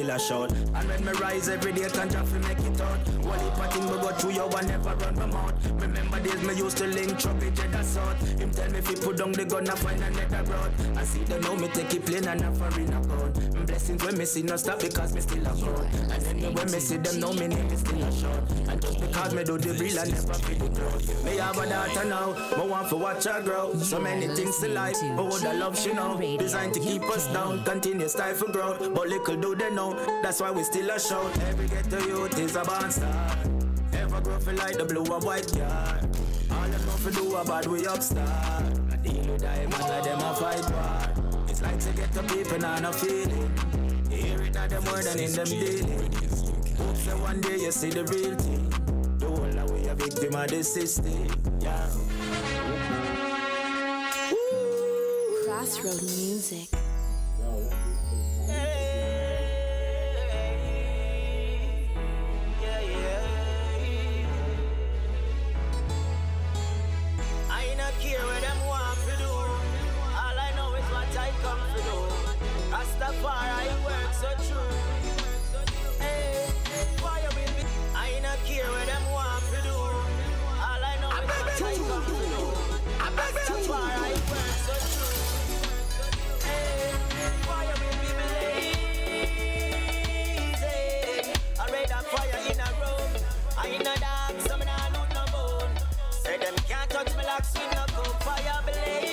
a shout. And when me rise every day, can't just make it out. One heap of things we go through, you will never run my mouth. Remember days me used to link trouble, jet assault. Him tell me if he put down the gun, I find another road. I see them now, me take it plain and not for in account. Blessings when me see no stop because me still a grown. And then when me see them now, me name is still a short. And just because me do the real, I never feel the growth. Me have a daughter now, me want to watch her grow. So many things in life, but what I love she know. Designed to keep us down, continue stifle growth. But little do they know, that's why we still a shout. Every ghetto youth is a band star. Ever grow for like the blue and white yard. All them know for do a bad way upstart. I deal with them and let them a fight war. It's like to get the people and a feeling. Hear it at them more than in them daily. Hope that one day you see the real thing. The whole away a victim of the system. Yeah. Crossroad music. Rastafari work so true. Hey, fire with me. I not care what them want to do. All I know is what I come to do. Rastafari work so true. Hey, fire with me, blaze. I read that fire in a room. I in a dark, some in a loot no bone. Say them can't touch me like sweet no cold. Fire blaze.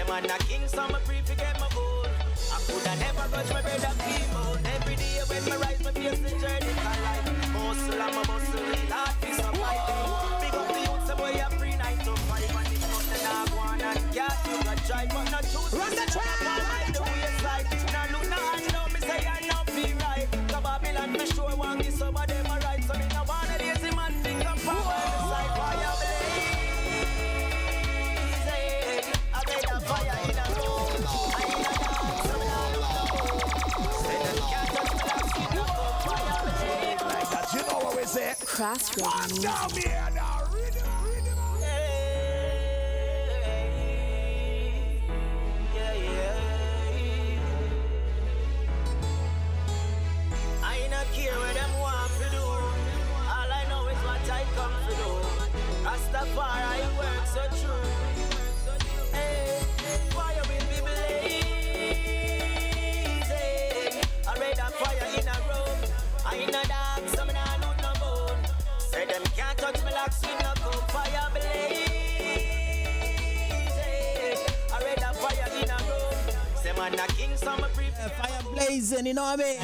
Man, a king, so my free to get my own. I coulda never got my bread and people. Every day when me rise, my face the journey of life. Muscle, I'm a muscle, real hard to survive. Big up the youth, some boy a free 9 to 5. And it's not the dog one and cat, you got drive, but not choose. Run the track! The wayside. Now look, now I know me say I not be right. The Babylon, me sure want this over them a right. So me no wanna lazy man, think I'm from my side. Fire blaze. Fire in a room. I in a dance, so I look no more. Say them can't touch me like skin no more. Fire blaze. Like that, you know what we say? Crossroad music. Down here now, rhythm. I not care what them want to do. All I know is what I come to do. Rastafari work so true. Hey, fire will be blazing. I read that fire in a room. I in a dark, some in a loot no bone. Say them can't touch me like sweet no cold. Fire blazing. I read that fire in a room. Say man a king, some a free. Fire blazing, you know what I mean?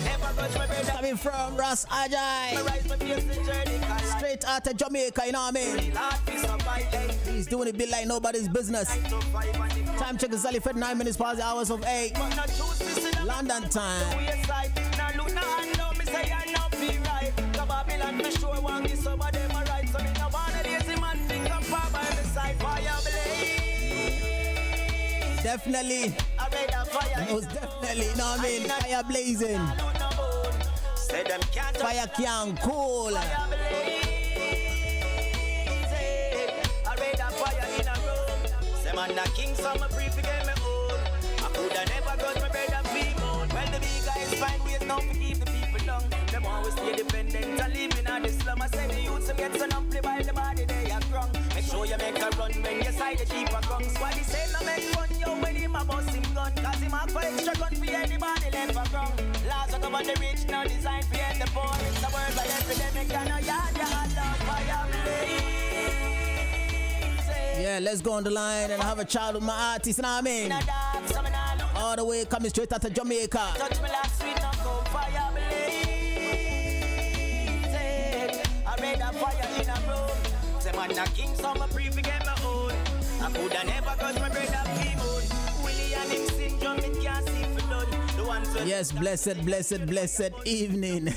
Coming from Ras AJAI. Straight out of Jamaica, you know what I mean? He's doing it bit like nobody's business. Time check is only 9 minutes past the hours of 8. London time. Definitely. Most definitely, you know what I mean? Fire blazing. Fire can cool. Man, the king, some a brief to get me own. I coulda never got my bread and feet on. Well, the big guys find ways now to keep the people down. Them always stay dependent and living on the slum. I say the youth some get son up, play by the body they are strong. Make sure you make a run when you side the keep a gun. Why they say no make fun, yo, when him a bust him gun. Cause him a for extra gun for anybody left for wrong. Laws are cover the rich, now designed for the poor. It's the world by epidemic and a yard, you had love fire blaze. Yeah, let's go on the line and have a chat with my artist, you know what I mean? All the way coming straight out of Jamaica. Touch me like sweet no cold fire blazing. I read a fire in a room. Say man a king, so my free to get my own. I coulda never got my bread and keyboard. Willie and him syndrome, it can't see for none. The ones who yes, blessed evening.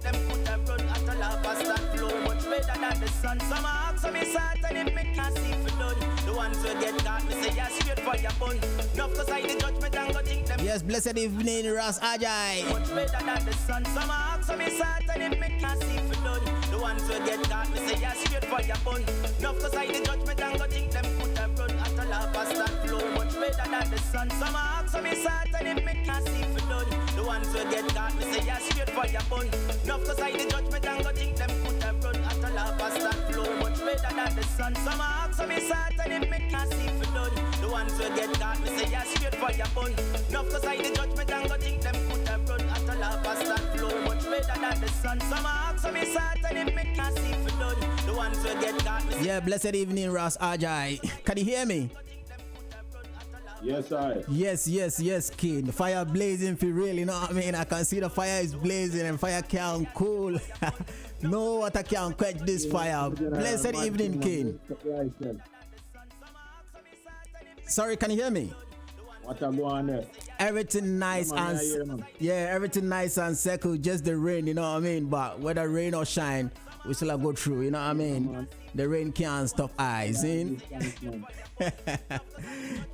them put a run at a lava stand flow. Much better than the sun. Some ask some is hot and it make can't see for none. The ones who get caught, me say yeah, straight for your bun. Enough to side the judgment and go think them. Yes, blessed evening, Ras AJAI. Much better than the sun. Some ask some is hot and it make can't see for none. The ones who get caught, me say yeah, straight for your bun. Enough to side the judgment and go think them put a run at a lava start flow much better than the sun. Some ask me start and it make us see for done. The ones who get caught, me say, yeah, straight for your bun. Enough to side the judgment and go think them could have run. At a lava start flow much better than the sun. Some ask me start and it make us see for done. The ones who get caught, me say, yeah, straight for your bun. Enough to side the judgment and go think them could have run. At a lava start flow much better than the sun. Some ask me start and it make us see for done. The ones who get caught, me say, yeah, blessed evening, Ras AJAI. Can you hear me? Yes, I. Yes, kid. The fire blazing for real, you know what I mean? I can see the fire is blazing and fire can't cool. No water can quench this fire. Blessed evening, kid. Sorry, can you hear me? What a go on there? Everything nice and everything nice and settled. Just the rain, you know what I mean? But whether rain or shine, we still go through, you know what I mean? The rain can't stop eyes, in.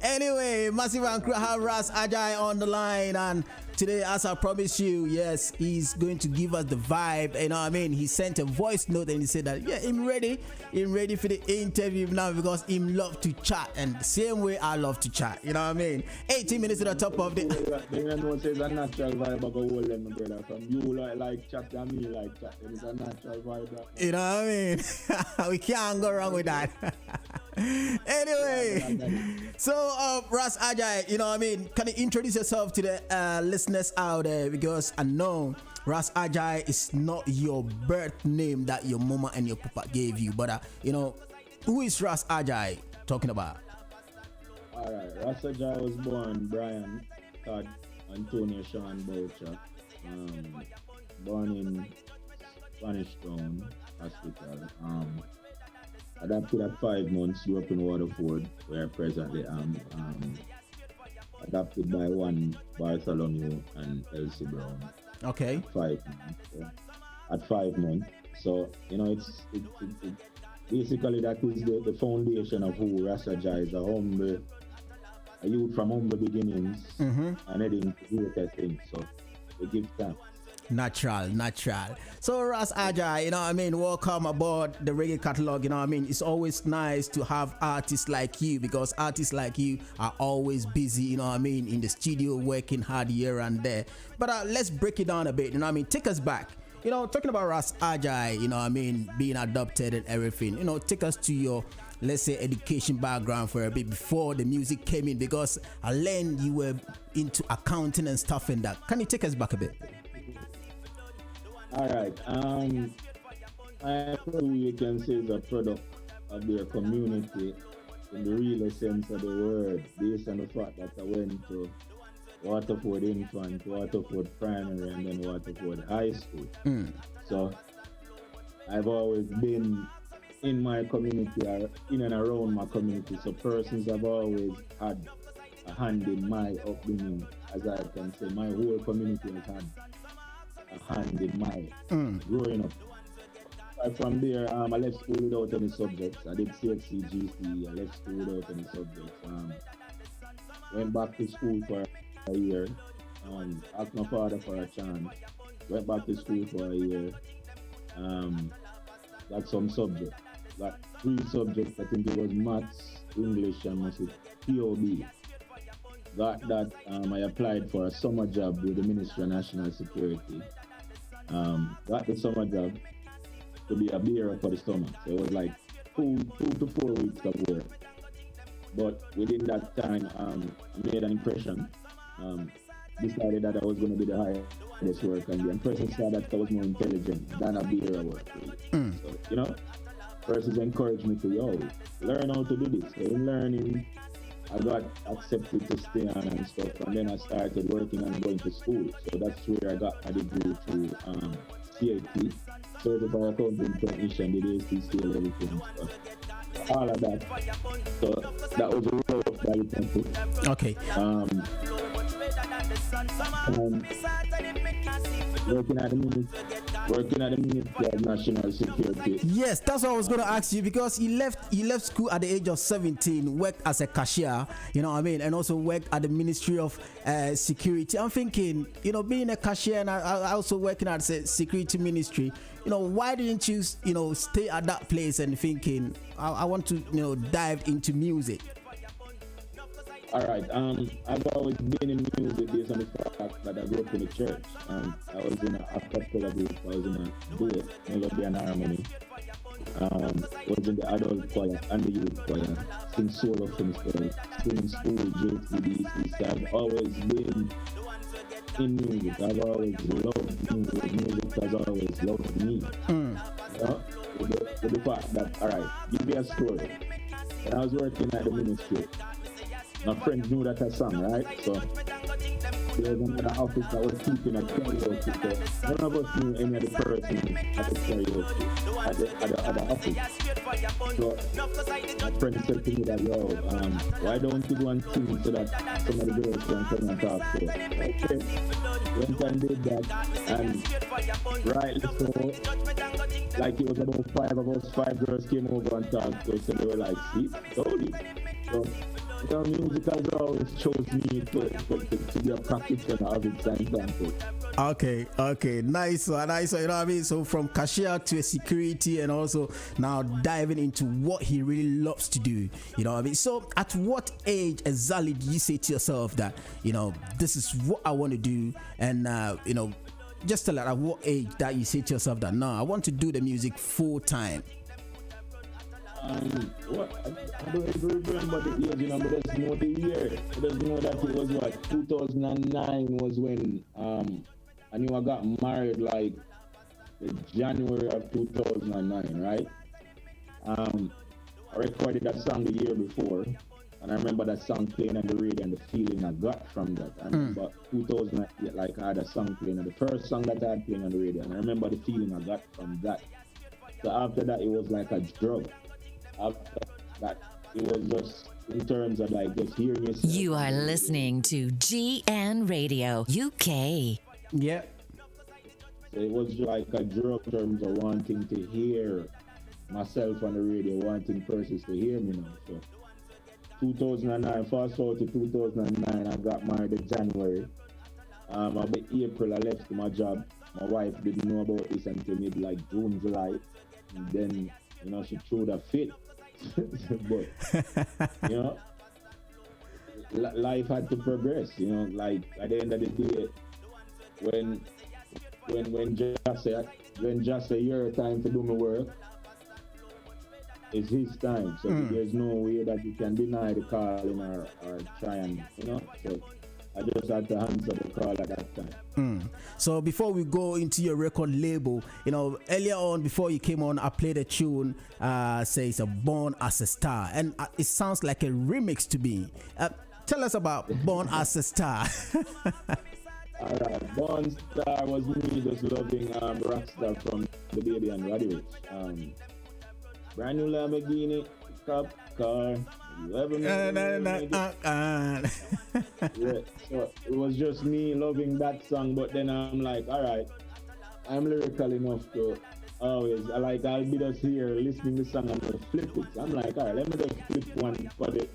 Anyway, Massive and Crew have Ras AJAI on the line, and today, as I promised you, yes, he's going to give us the vibe, you know what I mean? He sent a voice note and he said that, yeah, I'm ready for the interview now because him love to chat, and the same way I love to chat, you know what I mean? 18 minutes to the top of the... They know it's a natural vibe about hold them, brother. From you like chat and me like chat, it's a natural vibe. You know what I mean? We can't go wrong with that. Anyway, so Ras AJAI, you know what I mean? Can you introduce yourself to the listeners out there? Because I know Ras AJAI is not your birth name that your mama and your papa gave you, but you know, who is Ras AJAI talking about? Alright, Ras AJAI was born Brian Todd Antonio Sean Boucher, born in Spanish Town Hospital. Adopted at 5 months, grew up in Waterford, where I presently am. Adopted by one Bartholomew and Elsie Brown. Okay. 5 months. So, at 5 months. So, you know, it's basically that is the foundation of who Ras AJAI is, a youth from humble beginnings and heading to greater things. So, we give thanks. Natural. So Ras AJAI, you know what I mean, welcome aboard the Reggae Catalogue, you know what I mean. It's always nice to have artists like you, because artists like you are always busy, you know what I mean, in the studio working hard here and there. But let's break it down a bit, you know what I mean. Take us back, you know, talking about Ras AJAI, you know what I mean, being adopted and everything. You know, take us to your, let's say, education background for a bit before the music came in, because I learned you were into accounting and stuff in that. Can you take us back a bit? Alright, I probably you can say is a product of their community in the real sense of the word, based on the fact that I went to Waterford Infant, Waterford Primary, and then Waterford High School. So I've always been in my community, or in and around my community, so persons have always had a hand in my upbringing, as I can say. My whole community has had a hand in my growing up. From there, I left school without any subjects. I did CXC, GC, I left school without any subjects. Went back to school for a year. Asked my father for a chance. Went back to school for a year. Got some subjects. Got 3 subjects. I think it was maths, English, and POB. Got that. I applied for a summer job with the Ministry of National Security. Got the summer job to be a bearer for the summer. So it was like 2 to 4 weeks of work. But within that time, I made an impression. Decided that I was going to be the highest worker, and the impression said that I was more intelligent than a bearer work. Really. So, you know, persons encouraged me to, learn how to do this. So in learning, I got accepted to stay on and stuff, and then I started working and going to school. So that's where I got my degree through CIT, Certified Accounting Technician, did ACC and everything and stuff. All of that. So that was a road that you can put. Okay. Working at the Ministry of National Security. Yes, that's what I was going to ask you, because he left school at the age of 17, worked as a cashier, you know what I mean, and also worked at the Ministry of Security. I'm thinking, you know, being a cashier and I also working at the security ministry, you know, why didn't you, you know, stay at that place and thinking, I want to, you know, dive into music? All right. I've always been in music based on the fact that I grew up in the church. I was in a cappella group. I was in a duet, melody and harmony. Was in the adult choir and the youth choir. Sing solo for myself. Sing in school, JTBC. So I've always been in music. I've always loved music. Music has always loved me. You know? With the fact that, all right, give me a story. When I was working at the ministry, my friends knew that I sang, right? So there was another office that was keeping a karaoke. So none of us knew any of the persons at the karaoke at the office. So my friend said to me that, yo, why don't you go and sing so that some of the girls can come and talk to us? Okay. Went and did that, and right before, like it was about 5 of us, 5 girls came over and talked to us, and they were like, see, told you. So music has always chose me to be a practitioner of it sometimes. Okay, nice one, you know what I mean? So from cashier to a security, and also now diving into what he really loves to do, you know what I mean? So at what age exactly do you say to yourself that, you know, this is what I want to do, and you know, just tell at what age that you say to yourself that, no, I want to do the music full time? I don't even remember the age, you know, but I just know the year. I just know that it was 2009 was when I knew I got married like the January of 2009, right? I recorded that song the year before, and I remember that song playing on the radio and the feeling I got from that. I remember 2008, like I had a song playing, and the first song that I had playing on the radio, and I remember the feeling I got from that. So after that, it was like a drug. After that, it was just in terms of like just hearing yourself. You are listening to GN Radio UK. Yeah. So it was like a drug in terms of wanting to hear myself on the radio, wanting persons to hear me now. So 2009, fast forward to 2009, I got married in January. About April, I left my job. My wife didn't know about this until maybe like June, July. And then, you know, she threw the fit. But, you know, life had to progress, you know, like at the end of the day, when just say your time to do my work, it's his time. So there's no way that you can deny the calling or try and, you know, so I just had to answer the call at that time. So before we go into your record label, you know, earlier on before you came on, I played a tune, says Born as a Star, and it sounds like a remix to me. Tell us about Born as a Star. Alright, Born Star was me just loving Rockstar from the Baby and Roddy Ricch. Brand new Lamborghini, cop car. Yeah, so it was just me loving that song, but then I'm like, all right, I'm lyrical enough to always, I'll be just here listening to the song and just flip it. So I'm like, all right, let me just flip one for the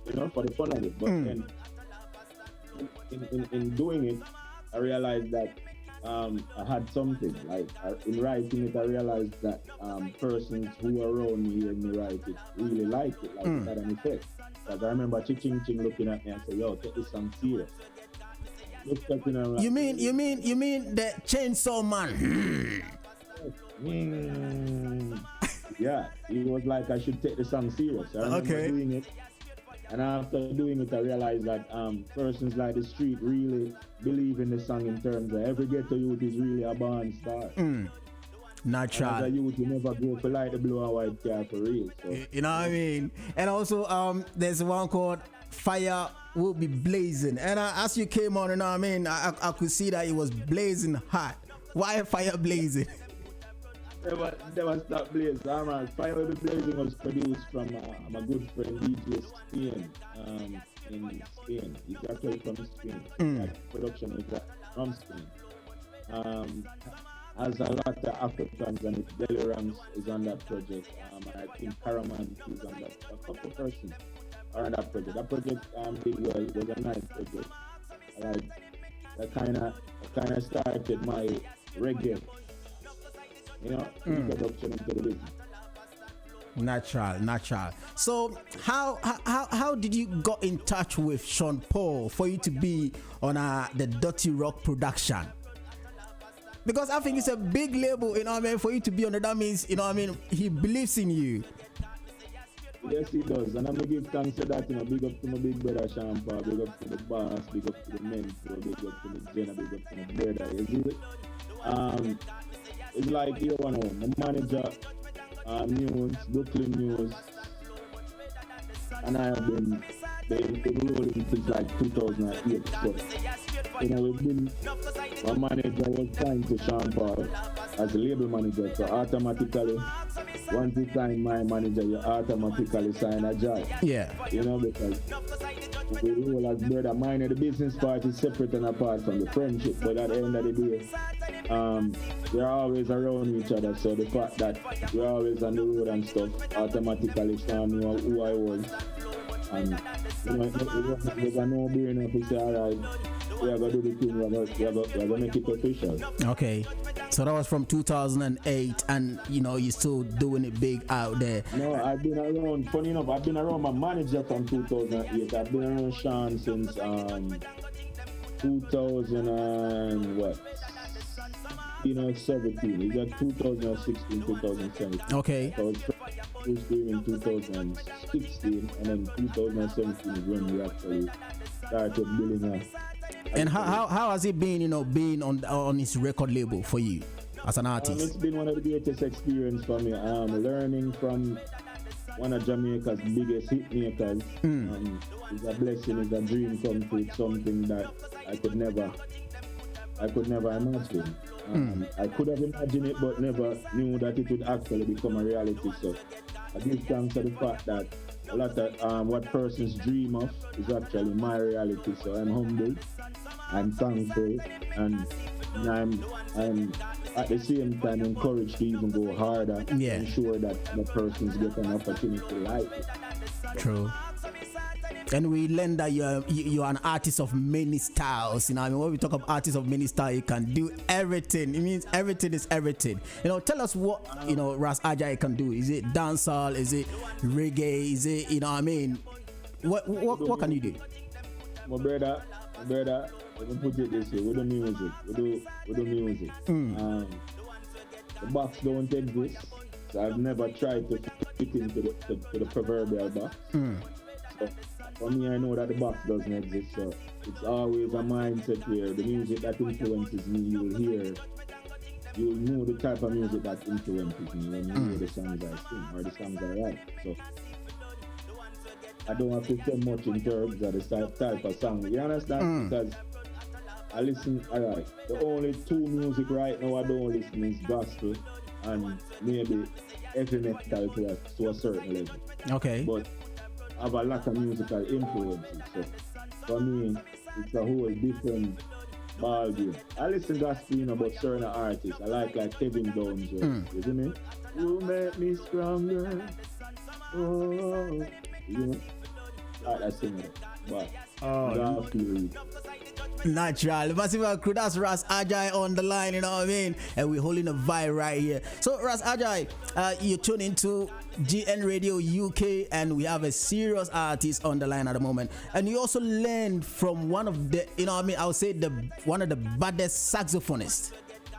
you know, for the fun of it. But then in doing it, I realized that I had something. Like in writing it, I realized that persons who are around me hearing me write it really like it, like it had an effect. Because I remember Ching looking at me and say, "Yo, take this song serious." You mean the Chainsaw Man? Yeah, it was like I should take the song serious. I remember doing it. And after doing it, I realized that persons like the street really believe in the song in terms of every ghetto youth is really a born star. Natural. As a youth, you never go for like the blue and white car for real. So. You know what I mean? And also, there's one called Fire Will Be Blazing. And as you came on, you know what I mean? I could see that it was blazing hot. Why Fire Blazing? Never stop blazing. Fire Will Be Blazing was produced from my good friend DJ Spain in Spain. He's actually from Spain. That production is from Spain. As a lot of Africans and Delirance is on that project. I think Karaman is on that. A couple persons are on that project. That project did well. It was a nice project. That kind of started my reggae, you know, introduction into the business. Natural. So how did you got in touch with Sean Paul for you to be on the Dirty Rock production? Because I think it's a big label, you know what I mean, for you to be on it. That means, you know what I mean, he believes in you. Yes, he does. And I'm going to give thanks to that. You know, big up to my big brother Sean Paul, big up to the boss, big up to the mentor, big up to the Jenna, big up to the brother. You see it? It's like, you know, my manager, News, Brooklyn News, and I have been rolling since like 2008. So, you know, my manager was signed to Sean Paul as a label manager. So automatically, once you sign my manager, you automatically sign AJAI. Yeah. You know, because we roll as brother. Mine, the business part is separate and apart from the friendship. But at the end of the day, we're always around each other. So the fact that we're always on the road and stuff, automatically Sean knew who I was. And you know, it was a no-brainer to say, all right, we are going to do the thing, we are going to make it official. Okay. So that was from 2008, and you know, you're still doing it big out there. No, I've been around, funny enough, I've been around my manager from 2008. I've been around Sean since 2000 and what? 17. He's at 2016, 2017. Okay. So it's in 2016, and then 2017 is when we actually started building us. And how has it been, you know, being on his record label for you as an artist? It's been one of the greatest experiences for me. Learning from one of Jamaica's biggest hit makers is a blessing, is a dream come true. It's something that I could never imagine. I could have imagined it, but never knew that it would actually become a reality. So I give thanks to the fact that a lot of what persons dream of is actually my reality. So I'm humbled, I'm thankful, and I'm at the same time encouraged to even go harder to ensure that the persons get an opportunity like it. True. And we learned that you're an artist of many styles. You know, I mean, when we talk of artists of many styles, you can do everything. It means everything is everything. You know, tell us what, you know, Ras AJAI can do. Is it dancehall? Is it reggae? Is it, you know what I mean? What can you do? My brother, let me put it this way. We do music. We do music. The box don't exist. So I've never tried to fit into the proverbial box. So for me, I know that the box doesn't exist, so it's always a mindset where the music that influences me, you'll know the type of music that influences me when you hear the songs I sing or the songs I write. So I don't have to say much in terms of the type of song. You understand? Because I listen, alright, the only two music right now I don't listen is gospel and maybe heavy metal to a certain level. Okay. But I have a lot of musical influences. So for me, it's a whole different ball game. I listen gospel, you know, about certain artists. I like Kevin Downs, you see me? You make me stronger. Oh, you know? I sing it. But gospel. Natural. Massive crew, that's Ras AJAI on the line, you know what I mean? And we're holding a vibe right here. So Ras AJAI, you tune into GN Radio UK, and we have a serious artist on the line at the moment. And you also learned from one of the, you know what I mean, I would say one of the baddest saxophonists.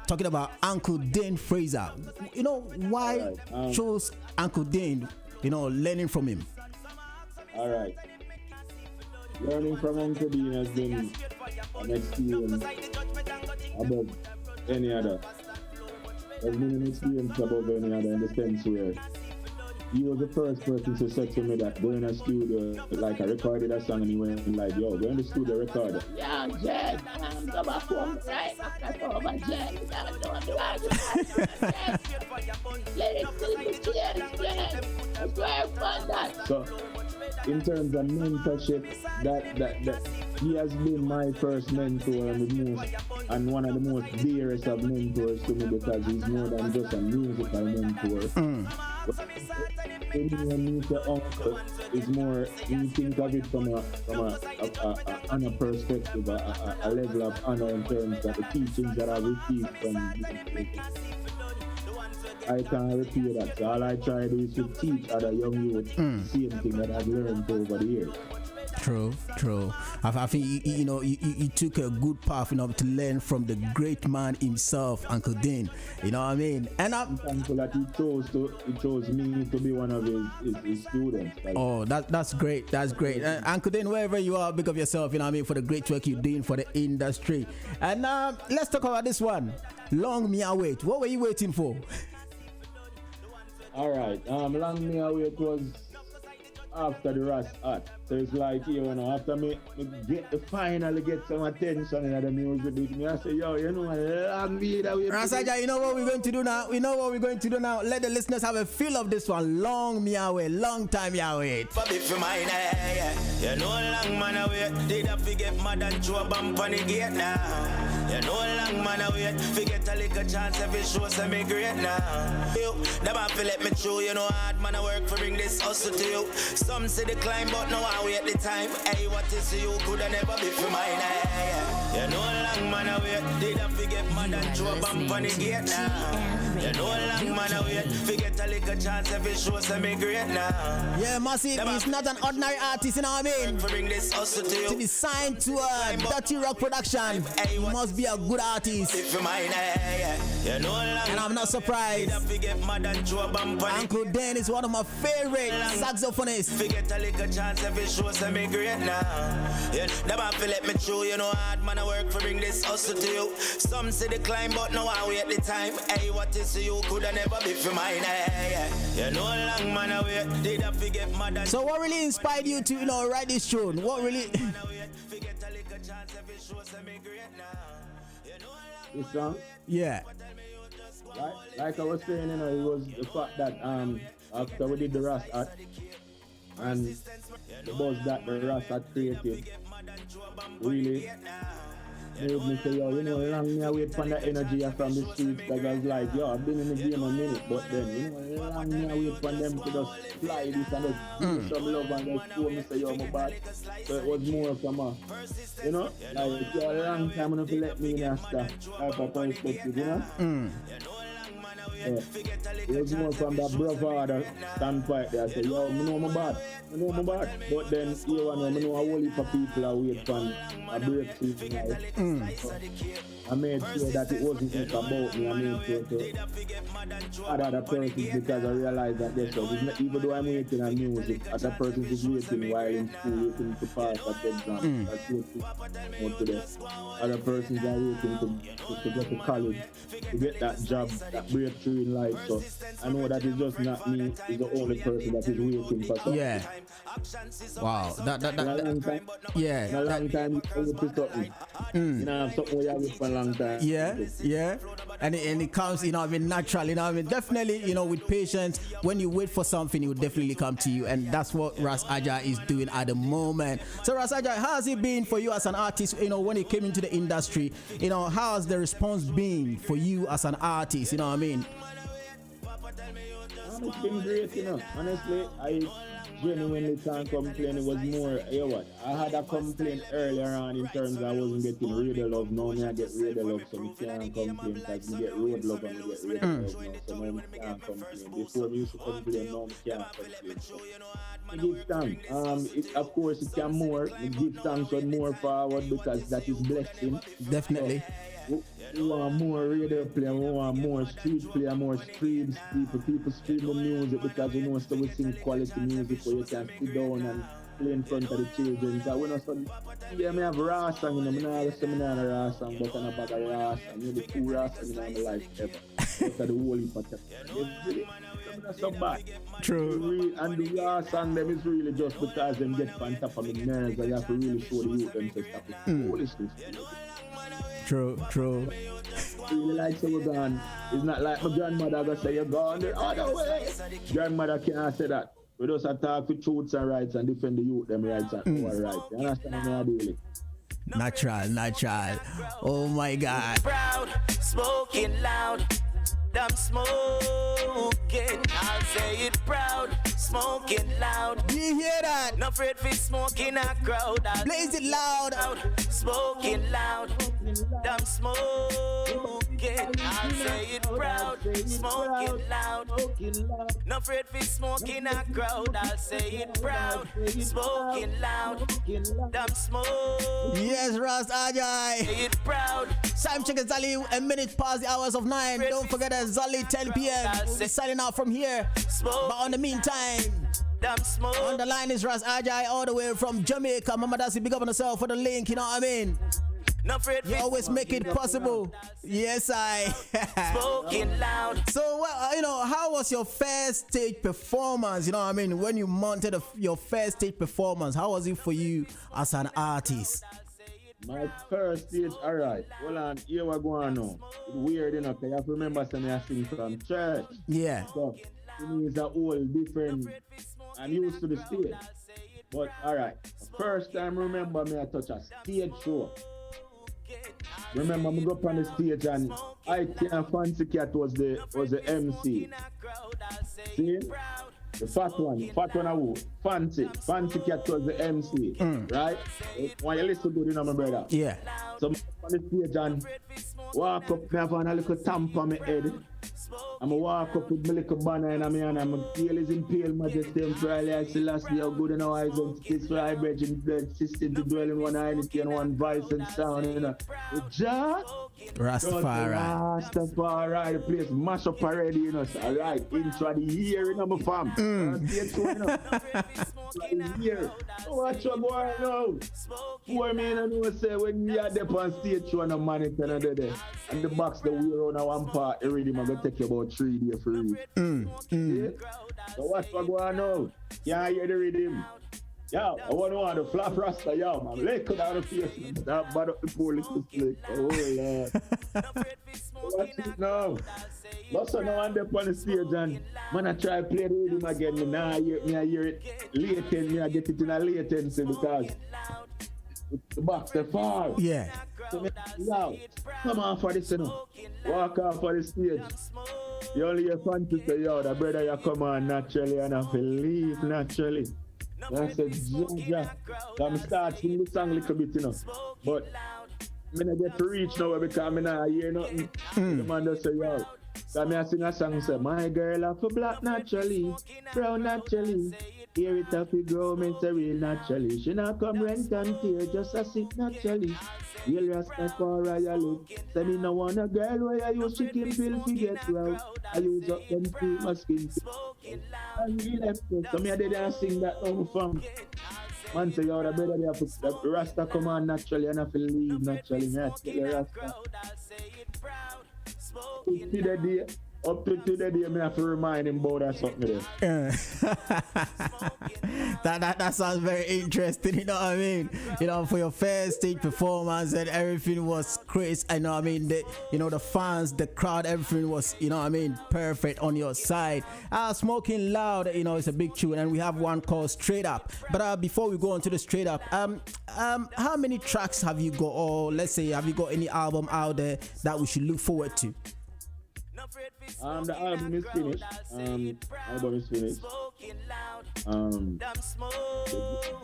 Talking about Uncle Dane Fraser. You know, why chose Uncle Dane, you know, learning from him? All right. Learning from Uncle Dean has been an experience above any other. Has been an experience above any other in the sense where he was the first person to say to me that go in a studio, like I recorded a song and he went like, yo, go in the studio, record it. Yeah, Jen, go back home, right back at home, Jen, you gotta know the right. Lyrics to the Jen. That's why I found that. So, in terms of mentorship, that he has been my first mentor and one of the most dearest of mentors to me because he's more than just a musical mentor. When you meet your uncle, it's more, you think of it from a honor perspective, a level of honor in terms of the teachings that I received from I can't repeat that. So all I try to do is to teach other young youth the same thing that I've learned over the years. True. I think you took a good path, to learn from the great man himself, Uncle Dean. You know what I mean? And I'm thankful that he chose me to be one of his students. That's great. That's great. Uncle Dean, wherever you are, big of yourself. You know what I mean, for the great work you're doing for the industry. And let's talk about this one. Long Me Await. What were you waiting for? All right. Long Me Await was after the Ras Art. So it's like, after me finally get some attention in the music, me I say, long me that way. Ras AJAI, you know what we're going to do now? Let the listeners have a feel of this one. Long me away, long time you wait. You know long man away, did I forget mad and throw a bump on the gate now? You know long man away, forget a little chance every show say me great now. You never feel let me through, hard man I work for bring this hustle to you. Some say the climb but no I wait the time. Hey, what is you coulda never be for mine. You know long man away, did I forget mad and throw a bump on the gate now? You know long man away, forget a little chance every show say me great now. Yeah, Massive, he's not an ordinary artist, you know what I mean? Bring this hustle to you. To be signed to a Dirty Rock production, he must be a good artist. And I'm not surprised. Uncle Dan is one of my favorite saxophonists. Forget a little chance every show say me great now. Never feel let me through, hard man I work for bring this hustle to you. Some say the climb but no I wait the time. Hey, what is you coulda never be for mine. You know long man I wait, did I forget mad. So what really inspired you to write this tune? What really? This song? Yeah. Like I was saying, it was the fact that after we did the Ras Art and the buzz that the Ras Art created really made me say, long me away from the energy from the streets, because I was like, I've been in the game a minute, but then, long me away from them to just fly this and just give some love and just show me say, my bad. So it was more from a, like, a long time enough to let me in a type of perspective, Yeah. It was more from that bravado standpoint there. I said, I know my bad. But then, I know a whole heap of people are waiting for a breakthrough in life. So I made sure that it wasn't just about me. I made sure to add other persons, because I realized that even though I'm waiting on music, other persons is waiting while in school, waiting to pass that exam. Other persons are waiting to go to college, to get that job, that breakthrough in life. So I know that it's just not me, it's the only person that is waiting for something. Yeah. Wow. In a long time, you wait for something. You know, something where you wait for a long time. Yeah. And it comes, natural, definitely, with patience. When you wait for something, it will definitely come to you. And that's what Ras AJAI is doing at the moment. So Ras AJAI, how has it been for you as an artist, when you came into the industry? How has the response been for you as an artist? You know what I mean? It's been great, Honestly, I genuinely can't complain. It was more, I had a complaint earlier on in terms of I wasn't getting radio love. Now I get radio love, so I can't complain, because I get road love and I get radio love now. So now I can't complain. Before we used to complain, now I can't complain. So I give thanks. Of course, it can more. I give thanks on more forward, because that is blessing. Definitely. So, we want more radio play, we want more street play, more streams, people stream the music, because so we sing quality music where you can sit down and play in front of the children. So we I have raw song, I have a raw song, but I'm about a raw song, maybe 2 raw songs in my life ever. That's the whole heap of time. It's really not so bad. True. And the raw song them is really just because them get on top of my nerves, and you have to really show the youth them to stop it. Foolishness. True. Really like so we're gone. It's not like my grandmother gonna say you're gone the other way. Grandmother can't say that. We just talk with truths and rights and defend the youth them rights and our rights. You understand what I do? Natural. Oh my God. Proud, smoking loud. I'm smoking. I'll say it proud, smoking loud. Do you hear that? No afraid for smoking a crowd. Blaze it loud. Smoking loud. them smoking. I'll say it proud, smoking loud. No afraid for smoking a crowd. I'll say it proud, smoking loud. Them smoke. Yes, Ras AJAI. Say it proud. Time check is Zali, a minute past the hours of 9. Don't forget that Zali 10 p.m. We'll be signing out from here. But on the meantime, on the line is Ras AJAI all the way from Jamaica. Mama Dasi, big up on yourself for the link, you know what I mean? You always make it possible. Yes, I. Smoking loud. So, well, you know, how was your first stage performance? You know what I mean? When you mounted your first stage performance, how was it for you as an artist? My first stage, alright. Hold on, here we go on now. It's weird enough. I have to remember something I sing from church. Yeah. So, to me, it's a whole different. I'm used to the stage. But, alright. First time, remember me, I touch a stage show. Remember me go up on the stage and I and Fancy Cat was the MC. See? The fat one who? Fancy Cat was the MC, right? When you listen good, you know my brother. Yeah. So I'm on the stage and walk up, me have a little tamp on my head. I'm a walk up with my little banner and I'm a pale is in pale majesty and frail I see last year good in our eyes and this for I bridge in blood system to dwell in one identity and one voice and sound, you know. Jah Rastafari, the place mash up already, you know. So, alright, intro the year, you know, my fam. Here. Watch what going on. For me, I know say when you are there on stage show and a monitor and there. And the box that we run on one part, the rhythm I'm gonna take you about 3 days for you. Yeah? So watch what going on. Can't hear the rhythm. Yo, I want the flap rasta, yo, man. Leg cut out the face and start bad up the poor little slick. Oh, Lord. Watch it now. Listen, now I'm up on the stage and when I try to play the rhythm again, I hear it latent, I get it in a latency because the box, they fall. Yeah. So, yo, come on for this, you know. Walk off for the stage. You only hear Fancy say, yo, the brother, you come on naturally and I feel leave naturally. I said, yeah. I'm starting the song a little bit, you know. But I don't get to reach now because I don't hear nothing. The man just say, yo. So I sing a song say, my girl have a black naturally, brown naturally. Hear it have to grow, me say real naturally. She not come rent and tear, just a sit naturally. Real Rastafari I look. Say me no want a girl where I use chicken pill to get well. I use up them cream my skin. And he left it. So me I did sing that now from. Man say yo, the brother they have to the Rasta come on naturally and I feel leave naturally. Me I tell the Rasta. Up to the day, I have to remind him about that something there. that sounds very interesting, you know what I mean? You know, for your first stage performance and everything was crazy, I know what I mean? The fans, the crowd, everything was, you know what I mean, perfect on your side. Smoking Loud, you know, it's a big tune and we have one called Straight Up. But before we go on to the Straight Up, how many tracks have you got, or let's say, have you got any album out there that we should look forward to? The album is finished. Album is finished. The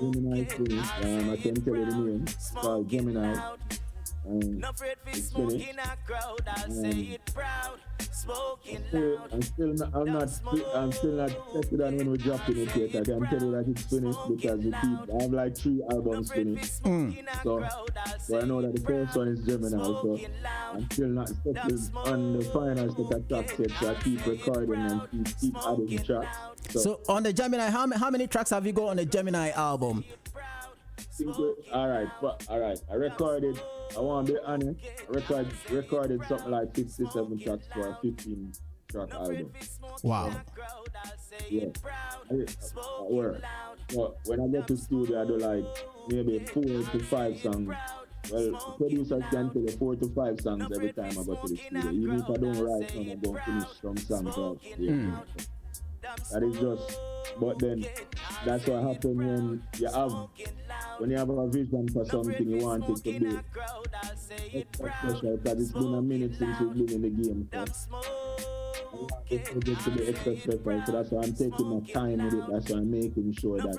Gemini is finished. I can tell you the name. It's called Gemini. It's finished. I'm still not tested on when we're dropping it yet. I can tell you that it's finished because I have like 3 albums finished. So I know that the first one is Gemini, so I'm still not settled on the final set of tracks yet, so I keep recording and keep adding tracks. So on the Gemini, how many tracks have you got on the Gemini album? Alright. I recorded, I want to be honest, I recorded something like 57 tracks for a 15 track album. Wow. Yeah. But when I get to studio, I do like maybe 4 to 5 songs. Well, producers can tell you 4 to 5 songs every time I go to the studio. Even if I don't write some, I don't finish some songs out. Yeah. That is just, but then that's what happens when you have a vision for something you want it to be. It's special because it's been a minute since we've been in the game. So want this project to be extra special, so that's why I'm taking my time with it. That's why I'm making sure that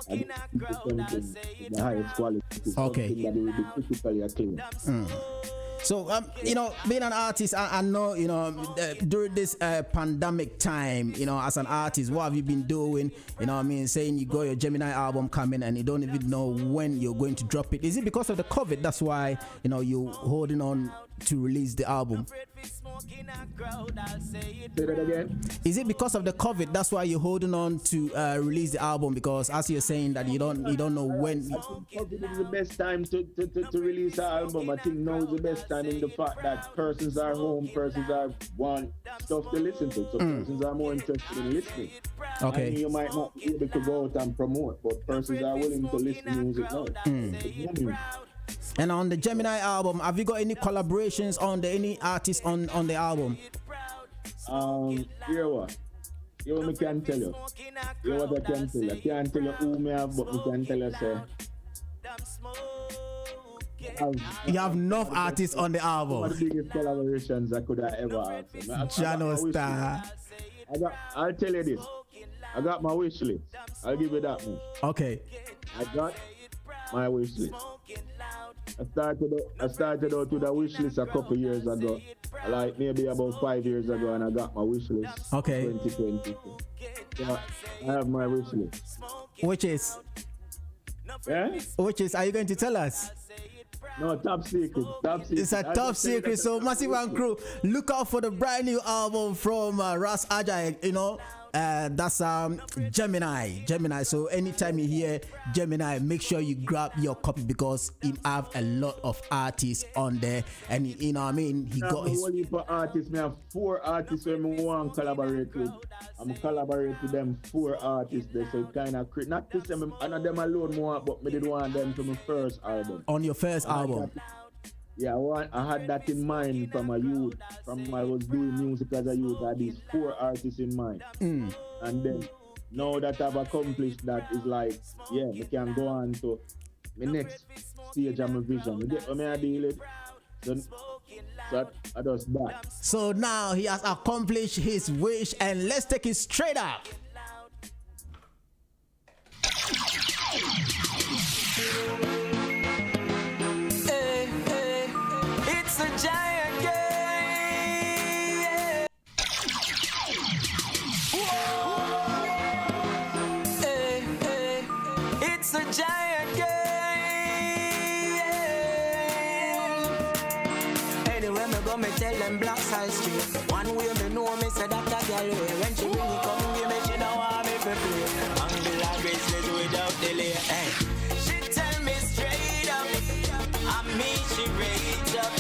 I get something with the highest quality, something that will be critically acclaimed. So, being an artist, I know, during this pandemic time, as an artist, what have you been doing? Saying you got your Gemini album coming and you don't even know when you're going to drop it. Is it because of the COVID? That's why, you're holding on to release the album? Say that again? Is it because of the COVID? That's why you're holding on to release the album? Because as you're saying that you don't know when. I think COVID is the best time to release an album. I think now is the best time in the fact that persons are home, persons are want stuff to listen to, so persons are more interested in listening. Okay. And you might not be able to go out and promote, but persons are willing to listen to music now. And on the Gemini album, have you got any collaborations on any artists on the album? Here what me can tell you. Here what I can tell you. I can't tell you who me have, but me can tell you, say. You have enough artists on the album. One of the biggest collaborations I could have ever asked. Jano Star. I'll tell you this. I got my wish list. I'll give you that much. Okay. I got my wish list. I started out with a wish list a couple years ago, like maybe about 5 years ago, and I got my wish list. Okay. 2020. So I have my wish list. Which is? Yeah? Which is? Are you going to tell us? No, top secret. It's a top secret. So Massive and Crew, look out for the brand new album from Ras AJAI. That's Gemini. So anytime you hear Gemini, make sure you grab your copy because he have a lot of artists on there, and he got his. Only for artists, me have 4 artists where me want to collaborate with. I'm collaborate with them 4 artists. They say kind of not to say none of them alone more, but me did want them to my first album. On your first album. Yeah, I had that in mind from a youth. From I was doing music as a youth, I had these 4 artists in mind. And then now that I've accomplished that, is like, yeah, we can go on to my next stage of my vision. You get what I deal with? So I just back. So now he has accomplished his wish, and let's take it straight up. It's a giant game. It's a giant game. Anyway, me go, me tell them Black Side Street. One way me know me say that a girl way. When she really come give me, she don't want me to play. Angle and bracelet without delay. Hey. She tell me straight up, I mean she rage up.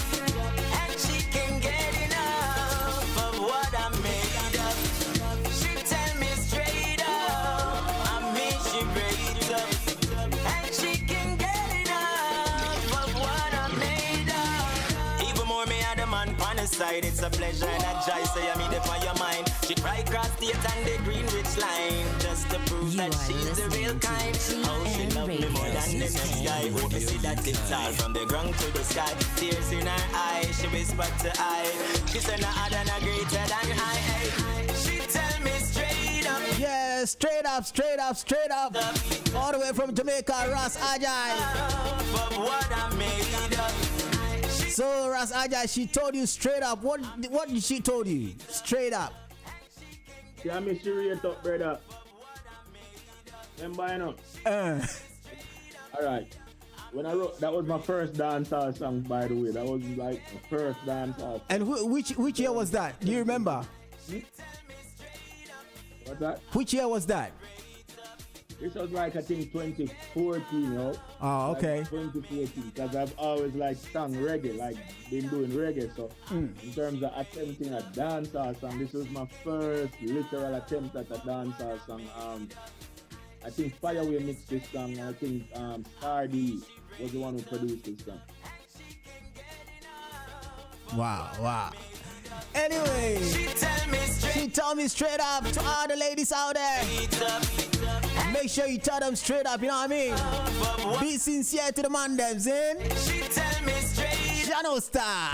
Side, it's a pleasure and a joy, so you mean it for your mind. She cry cross state and the Greenwich line, just to prove that she's the real kind. How she love me more than the next guy. Hope you see that it's all from the ground to the sky. Tears in her eyes, she whispered to I. She said no other no greater than I. She tell me straight up. Yeah, straight up. All the way from Jamaica, Ras AJAI. But what I made up. So Ras AJAI, she told you straight up. What did she told you? Straight up. Yeah, me she rate up, brother. Remember, you know? Alright. When I wrote, that was my first dancehall song, by the way. That was like the first dancehall. And which year was that? Do you remember? What's that? Which year was that? This was like, I think, 2014, you know? Oh, okay. Like 2014, because I've always like sung reggae, like been doing reggae. So in terms of attempting a dancehall song, this was my first literal attempt at a dancehall song. I think Fireway mixed this song. I think Stardy was the one who produced this song. Wow. Anyway, she told me straight up to all the ladies out there. Make sure you tell them straight up, you know what I mean? Be sincere to the man them, Zin. She tell me straight Jano Star.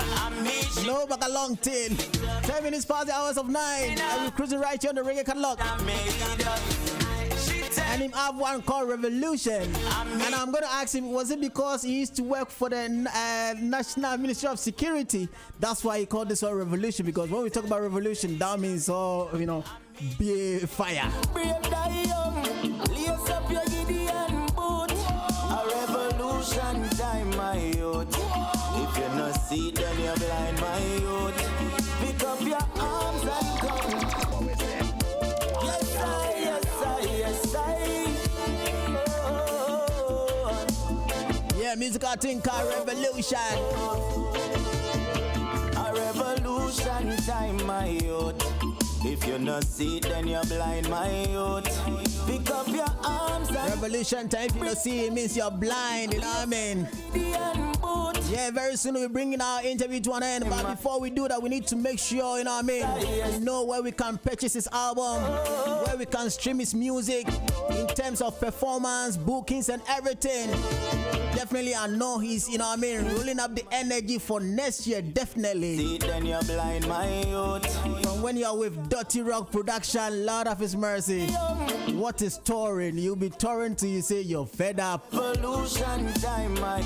No back a long tin. 10 minutes past the hours of 9. I will cruising right here on the Reggae Catalogue. And him have one called Revolution. And I'm going to ask him, was it because he used to work for the National Ministry of Security? That's why he called this one Revolution. Because when we talk about revolution, that means all, be fire. Lace up your Gideon boot. A revolution time, my youth. If you not see, then you're blind, my youth. Pick up your arms and come. Yes, I. Yeah, musical thing called Revolution. A revolution time, my youth. If you not see, then you're blind, my youth. Pick up your arms and Revolution time, if you don't see it means you're blind, you know what I mean? Yeah, very soon we're bringing our interview to an end, but before we do that, we need to make sure, you know what I mean, know where we can purchase his album, where we can stream his music, in terms of performance, bookings and everything. Definitely, I know he's, you know what I mean, rolling up the energy for next year, definitely. See, then you're blind, my youth. From when you're with Dirty Rock Production, Lord of His Mercy, what is touring? You'll be touring till you say you're fed up. Revolution time, my.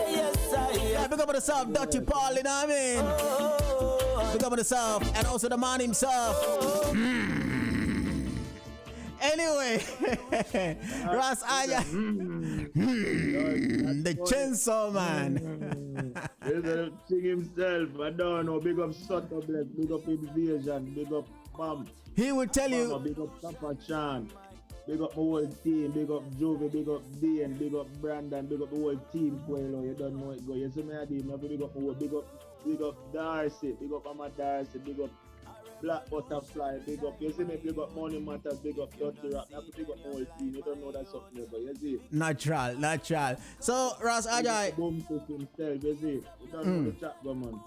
Yes, I. Yeah, big up on yourself, Dirty Paul, you know what I mean? Big up on yourself, and also the man himself. Anyway, Ras Aya, the Chainsaw Man. He's sing himself. I don't know. Big up Sutter Bless, big up Invasion, big up Bam. He will tell you. Big up Papa Chan, big up my whole team, big up Jovi, big up Dane, big up Brandon, big up the whole team. Quello, you don't know it go. You see me, I did. Big up my whole, big up Darcy, big up Mama Darcy, big up Black Butterfly, big up. You see me, big up Money Matters, big up Dirty Rock. I have to big up my whole team. You don't know that something, but you see. Natural. So, Ras Ajay. Boom to himself, you see. You don't know the chat, man.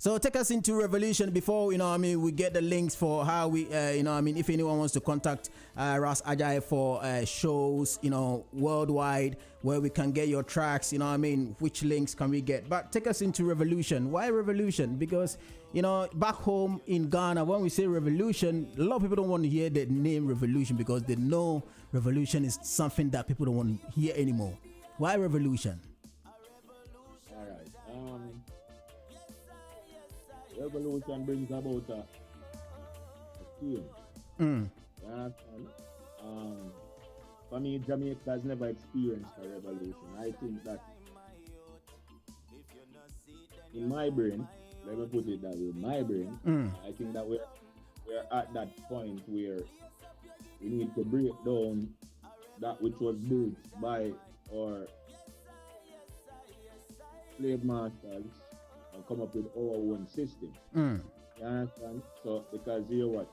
So take us into Revolution before, you know what I mean, we get the links for how we, you know what I mean, if anyone wants to contact Ras Ajay for shows, you know, worldwide, where we can get your tracks, you know what I mean, which links can we get? But take us into Revolution. Why Revolution? Because, you know, back home in Ghana, when we say Revolution, a lot of people don't want to hear the name Revolution because they know Revolution is something that people don't want to hear anymore. Why Revolution? All right. Revolution brings about a change. For me, Jamaica has never experienced a revolution. I think that in my brain, let me put it that way, my brain, I think that we're at that point where we need to break down that which was built by our slave masters and come up with our own system. You understand? So, because you know what?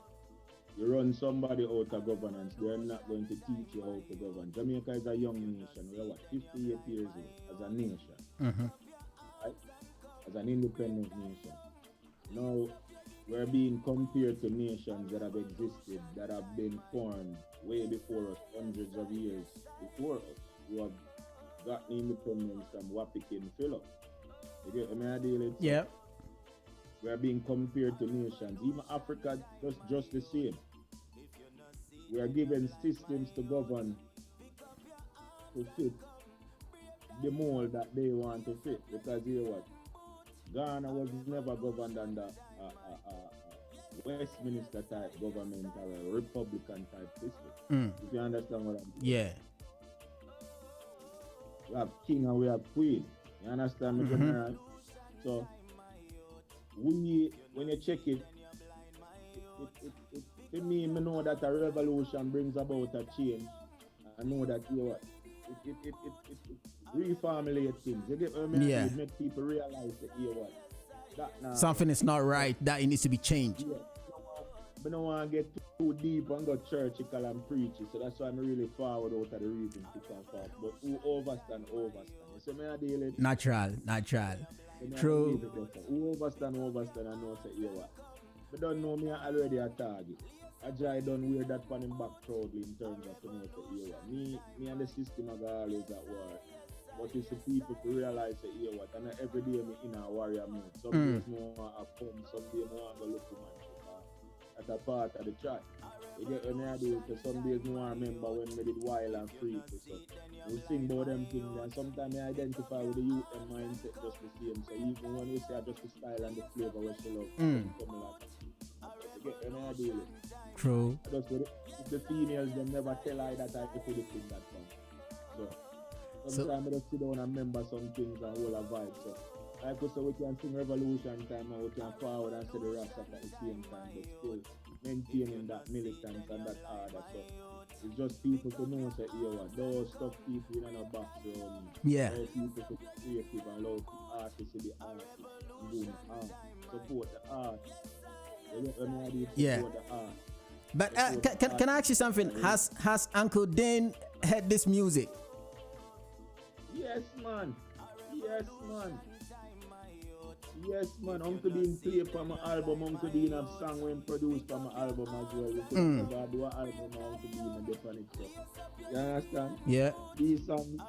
You run somebody out of governance, they're not going to teach you how to govern. Jamaica is a young nation. We're what, 58 years old as a nation. Right? As an independent nation. Now, we're being compared to nations that have existed, that have been formed way before us, hundreds of years before us, who have gotten independence from Wapiki and Philip. You get me? I deal it? Yeah. We're being compared to nations. Even Africa, just the same. We are given systems to govern to fit the mold that they want to fit. Because you know what? Ghana was never governed under Westminster type government or a Republican type system. If you understand what I'm saying. Yeah. We have king and we have queen. You understand me, General? So, when you check it, to me, I know that a revolution brings about a change. I know that it reformulate things. You get what I mean? Yeah. It make people realize that something is not right, that it needs to be changed. Yeah. I don't want to get too deep and go churchical and preach it, so that's why I'm really forward out of the reason to come forward. But who overstand. You see me I deal it? Natural. True. Who overstand, I know say here what. But don't know me already a target. AJAI don't wear that on him back proudly in terms of to know say here what. Me and the system are always at war. but it's the people to realize that, yeah, what, and every day me in a warrior mode. Some days more have fun, some days more go look to man. That's a part of the track. You get when I do it, some days more remember when we did Wild and Free. So we sing about them things, and sometimes I identify with the youth and mindset just the same. So even when we say just the style and the flavor we show love, you get when I do it. True. Just with the females, they never tell I that I could sing that song. So sometimes I just sit down and remember some things and hold a vibe. So like we say, we can sing Revolution time and we can forward and say the raps at the same time, but still maintaining that militance and that order. So it's just people to know that, yeah, what, those stuff people in a background. Yeah. Those people to be creative and allow artists to be artists and doing art. Support the art. Yeah. Support the art. But can I ask you something? Has Uncle Dane heard this music? Yes, man. Yes, man. Uncle Dean play for my album. Uncle Dean have song when produced for my album as well. We could never do an album of Uncle Dean and different stuff. You understand? Yeah. These songs,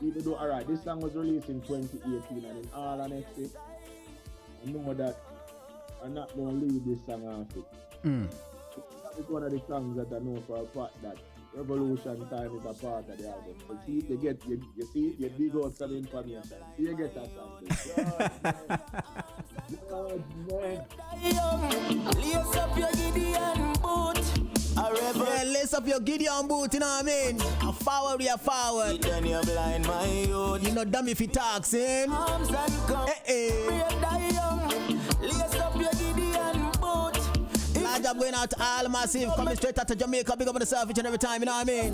even though, alright, this song was released in 2018 and in all honesty, I know that I'm not going to leave this song off it. It's one of the songs that I know for a fact that Revolution Time is a part of the album. So see, you dig out some information. See, you get that song. God, man. Lace up your Gideon boot. Yeah, lace up your Gideon boot, you know what I mean? Forward, we are forward. Then you blind my youth. You know, dumb if he talks, in. Arms and come. Lace up your Gideon boot. Large job going out to all massive, coming straight out to Jamaica, big up on yourself each and every time, you know what I mean?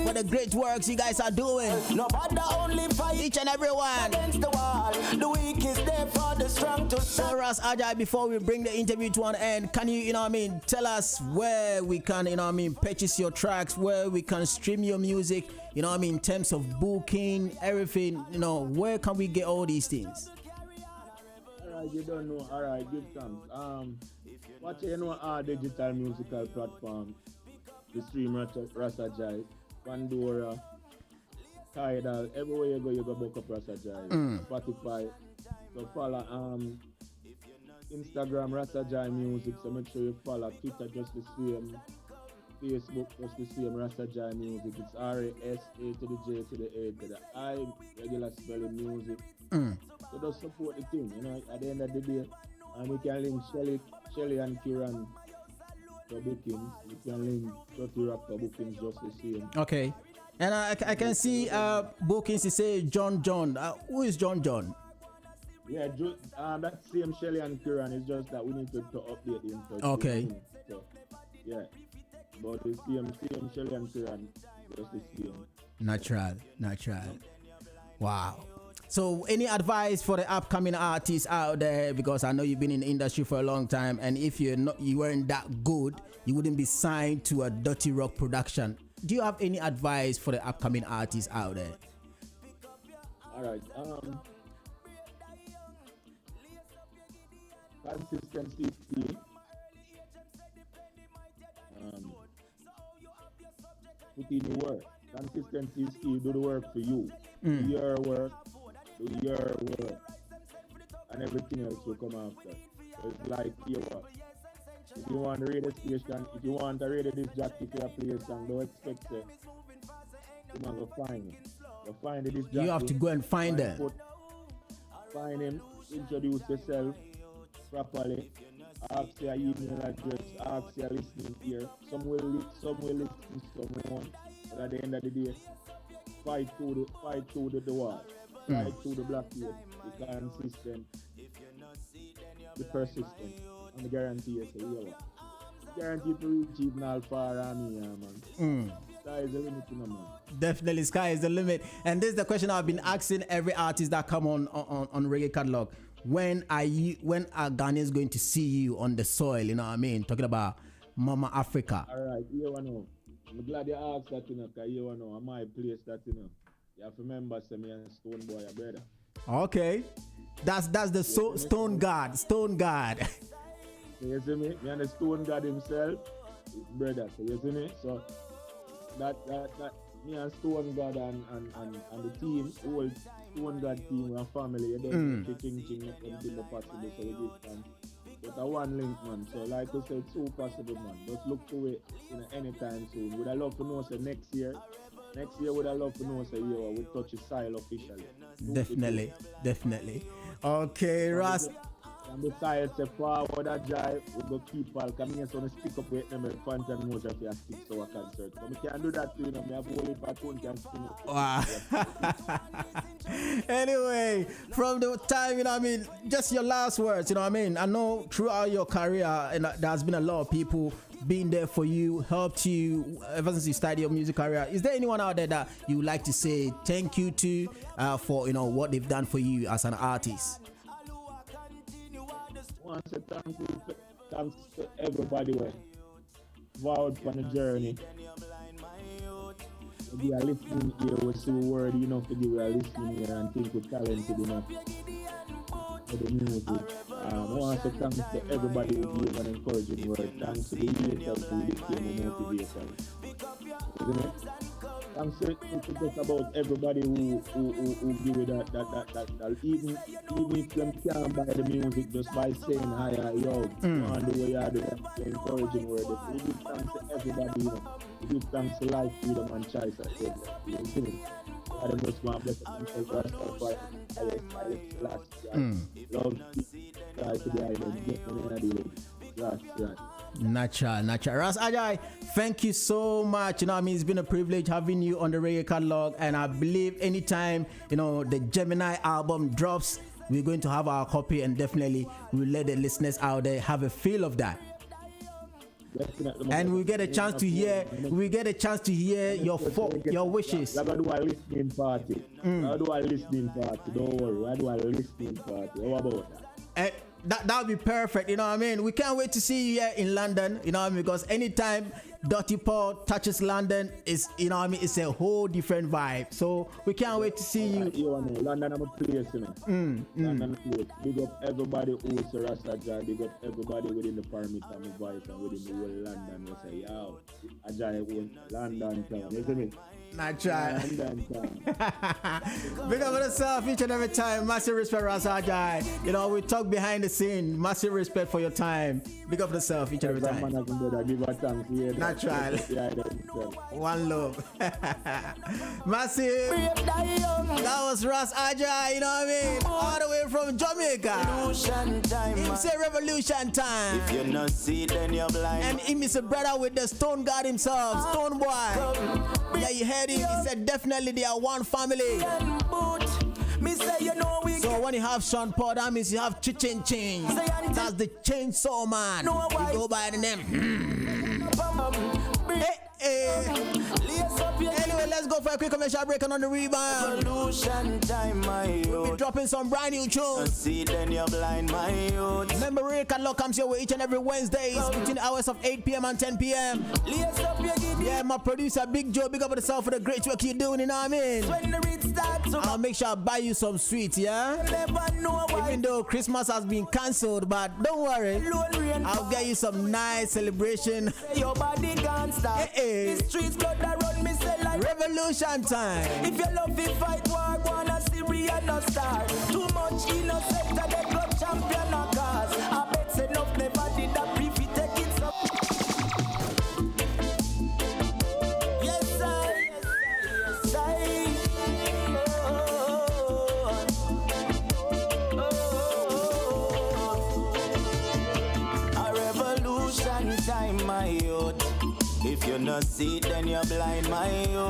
For the great works you guys are doing. Nobody only fight each and every one against the wall. The weak is there for the strong to So Ras AJAI, before we bring the interview to an end, can you know what I mean, tell us where we can, you know what I mean, purchase your tracks, where we can stream your music, you know what I mean, in terms of booking, everything, you know, where can we get all these things? Alright, you don't know, alright, give thanks. Watch you know our digital musical platform, the stream Ras AJAI, Pandora, Tidal, everywhere you go book up Ras AJAI, Spotify. So follow Instagram Ras AJAI Music, so make sure you follow Twitter just the same, Facebook just the same Ras AJAI Music. It's RASA to the J to the A to the I, regular spelling music. So just support the thing, you know, at the end of the day. And we can link Shelly and Kieran for bookings. We can link 30 Rock for bookings just the same. Okay. And I can see bookings, you say John. Who is John? Yeah, that same Shelly and Kieran is just that we need to update the info. Okay. So, yeah. But the same Shelly and Kieran, just the same. Natural. Wow. So any advice for the upcoming artists out there, because I know you've been in the industry for a long time, and if you weren't that good, you wouldn't be signed to a Dirty Rock production. Do you have any advice for the upcoming artists out there? Alright, consistency is key. Put in the work. Consistency is key. Do the work for you. Do your work, and everything else will come after. So it's like, if you want a radio station, if you want a radio disc jockey for your place, and don't expect it, you're not going to find him. You find the disc jockey. You have to go and find them. Find him, introduce yourself properly, ask your email address, ask your listening ear. Some will listen, some won't. But at the end of the day, fight through the wall. Fight through the blockade. Be consistent. Be persistent. And the guarantee you say, yeah, guarantee to reach even how far I'm here, man. Sky is the limit, man. Definitely, sky is the limit. And this is the question I've been asking every artist that come on Reggae Catalogue. When are Ghanaians going to see you on the soil? You know what I mean? Talking about Mama Africa. Alright, you know. I'm glad you asked that, you know, because you know, I might place that, you know. You have to remember, say me and Stone Boy are brother. Okay. That's the Stone God. You see me? Me and the Stone God himself is brother. So you see me? So that me and Stone God and the team, whole Stone God team and family, you don't make the thing make everything possible, so we give thanks. But a one link, man. So like we said, it's so possible, man. Just look to it anytime soon. Would I love to know say next year would I love to know say yo we touch his style officially. Definitely. Okay, Ross. And besides say forward AJAI, we go keep all come here so we stick up with them fans and more if you stick to our concert. So we can do that too, you know, me have only patron can sing it. Wow. Anyway, from the time, you know what I mean, just your last words, you know what I mean. I know throughout your career and there's been a lot of people being there for you, helped you ever since you started your music career. Is there anyone out there that you would like to say thank you to for, you know, what they've done for you as an artist? I want to say thanks to everybody who vowed for the journey. If you are listening here, we see worthy enough to give you a listening here and think we're talented enough for the music. I want to say thanks to everybody who gave an encouraging word. Thanks to the haters who became a motivator. I'm saying it's about everybody who give you that even if them can't buy the music just by saying hi yo on the way you do the encouraging word. We give thanks to everybody, you know. We give thanks to life, freedom and choice. I don't just want to bless themselves for love try to the island, get the Natural. Ras AJAI, thank you so much. You know what I mean, it's been a privilege having you on the Reggae Catalogue, and I believe anytime, you know, the Gemini album drops, we're going to have our copy, and definitely we'll let the listeners out there have a feel of that. And we get a chance to hear your wishes. Like I do a listening party. I do a listening party. Don't worry. I do a listening party. How about that? That would be perfect, you know what I mean? We can't wait to see you here in London, you know what I mean? Because anytime Dirty Paul touches London, you know what I mean, it's a whole different vibe. So we can't wait to see you. London, I'm a place, you know. London place. Big up everybody who's a Rasta AJAI. Big up everybody within the perimeter of my voice and within the whole London. We say, yo, AJAI won London town. You see me? Natural. Big up for yourself each and every time. Massive respect, Ras AJAI. You know, we talk behind the scene. Massive respect for your time. Big up for yourself each and every time. Natural. One love. Massive. That was Ras AJAI, you know what I mean? All the way from Jamaica. Him say revolution time. If you not see, then you're blind. And him is a brother with the Stone God himself, Stone Boy. Yeah, you heard him. He said definitely they are one family. So when you have Sean Paul, that means you have Chichin Ching. That's the Chainsaw Man. You go by the name. Anyway, let's go for a quick commercial break and on the rebound. We'll be dropping some brand new tunes. Remember, Reggae Catalogue comes your way each and every Wednesdays between the hours of 8 p.m. and 10 p.m. Yeah, my producer Big Joe, big up yourself for the great work you're doing, you know what I mean? I'll make sure I buy you some sweets, yeah? Even though Christmas has been cancelled, but don't worry, I'll get you some nice celebration. Your body can't stop. The streets blood that run me say like revolution time. If you love it, fight war, wanna Syria no star. Too much innocent that they got champion no cause. I bet say enough never did that brief it take it up. Yes I, yes I. A revolution time, my youth. If you not see, then you're blind, my youth.